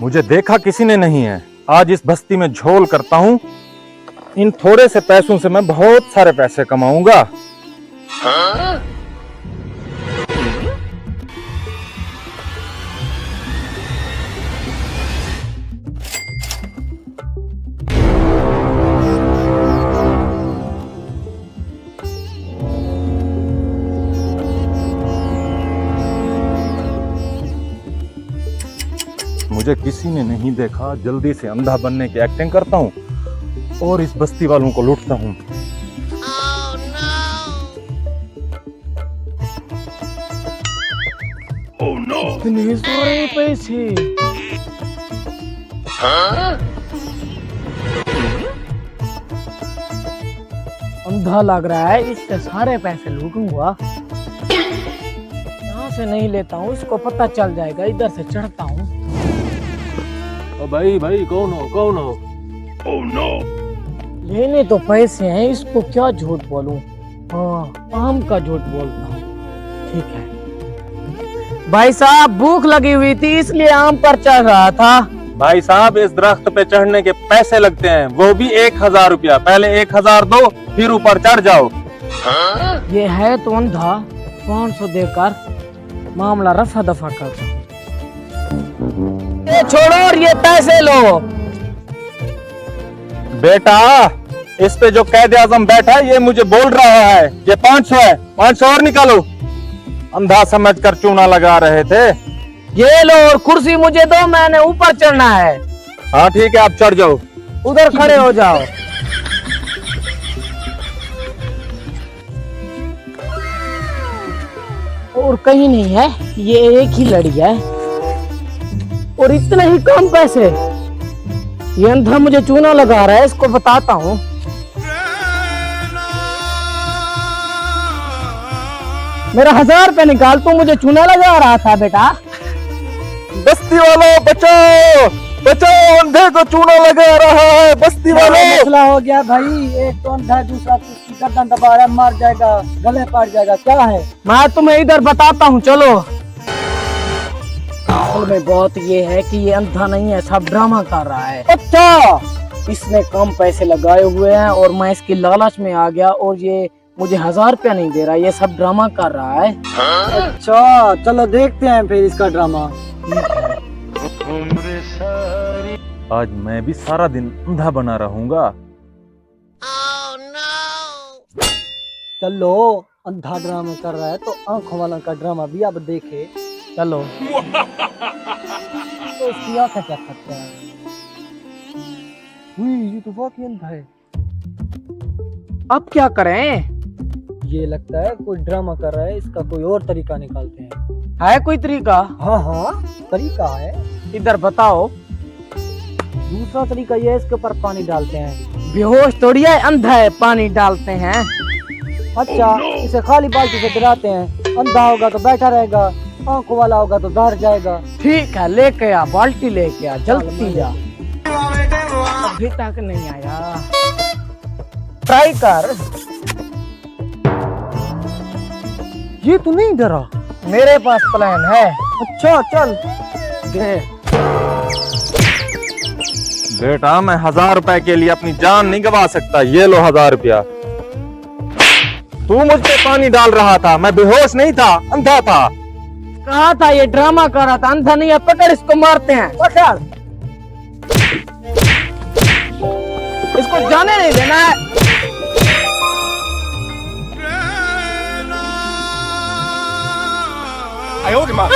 मुझे देखा किसी ने नहीं है। आज इस बस्ती में झोल करता हूँ। इन थोड़े से पैसों से मैं बहुत सारे पैसे कमाऊंगा। मुझे किसी ने नहीं देखा। जल्दी से अंधा बनने की एक्टिंग करता हूँ और इस बस्ती वालों को लूटता हूँ। Oh no! इतने सारे पैसे। अंधा लग रहा है, इससे सारे पैसे लूटूंगा। यहाँ से नहीं लेता हूँ, इसको पता चल जाएगा। इधर से चढ़ता हूँ। भाई भाई कौन हो? Oh no! लेने तो पैसे हैं, इसको क्या झूठ बोलूं? हाँ, आम का झूठ बोलता हूँ। ठीक है भाई साहब, भूख लगी हुई थी इसलिए आम पर चढ़ रहा था। भाई साहब, इस दरख्त पे चढ़ने के पैसे लगते हैं, वो भी 1000 रुपया। पहले 1000 दो, फिर ऊपर चढ़ जाओ। ये है तो अंधा, 500 देकर मामला रफा दफा कर दो। ये छोड़ो और ये पैसे लो। बेटा, इस पे जो कैद आजम बैठा है ये मुझे बोल रहा है ये 500 है। 500 और निकालो। अंधा समझकर चूना लगा रहे थे। ये लो और कुर्सी मुझे दो, मैंने ऊपर चढ़ना है। हाँ ठीक है, आप चढ़ जाओ। उधर खड़े हो जाओ। और कहीं नहीं है, ये एक ही लड़ी है और इतने ही कम पैसे। ये अंधा मुझे चूना लगा रहा है, इसको बताता हूँ। मेरा 1000 रुपए निकाल, तू मुझे चूना लगा रहा था बेटा। बस्ती वालों बचाओ, बचाओ, अंधे को चूना लगा रहा है। बस्ती वालों। मसला हो गया भाई, एक तो अंधा है, दूसरा उसकी गर्दन दबा रहा है, मार जाएगा, गले पड़ जाएगा। क्या है? मैं तुम्हें इधर बताता हूँ, चलो। असल में बात ये है कि ये अंधा नहीं है, सब ड्रामा कर रहा है। अच्छा, इसने कम पैसे लगाए हुए हैं और मैं इसकी लालच में आ गया और ये मुझे 1000 रुपया नहीं दे रहा। ये सब ड्रामा कर रहा है। अच्छा, चलो देखते हैं फिर इसका ड्रामा। आज मैं भी सारा दिन अंधा बना रहूंगा। चलो, अंधा ड्रामा कर रहा है तो आंखों वाला का ड्रामा भी अब देखे। चलो। तो इसकी आंखें क्या करते हैं? ये तो वाकई अंधा है। अब क्या करें? ये लगता है कोई ड्रामा कर रहा है, इसका कोई और तरीका निकालते हैं। है कोई तरीका? हाँ, तरीका है। इधर बताओ। दूसरा तरीका ये है, इसके ऊपर पानी डालते हैं। बेहोश थोड़ी है, अंधा है, पानी डालते हैं। अच्छा, इसे खाली बाल्टी से गिराते हैं। अंधा होगा तो बैठा रहेगा, आंखों वाला होगा तो डर जाएगा। ठीक है, लेके आ, बाल्टी लेके आ, जल्दी जा। अभी तक नहीं आया, ट्राई कर। ये तो नहीं डरा। मेरे पास प्लान है। अच्छा चल दे। बेटा, मैं 1000 रुपए के लिए अपनी जान नहीं गवा सकता। ये लो 1000 रुपया। तू मुझ पे पानी डाल रहा था, मैं बेहोश नहीं था, अंधा था। कहा था ये ड्रामा कर रहा था, अंधा नहीं है। पकड़, इसको मारते हैं। पकड़, इसको जाने नहीं देना है। I owed him up.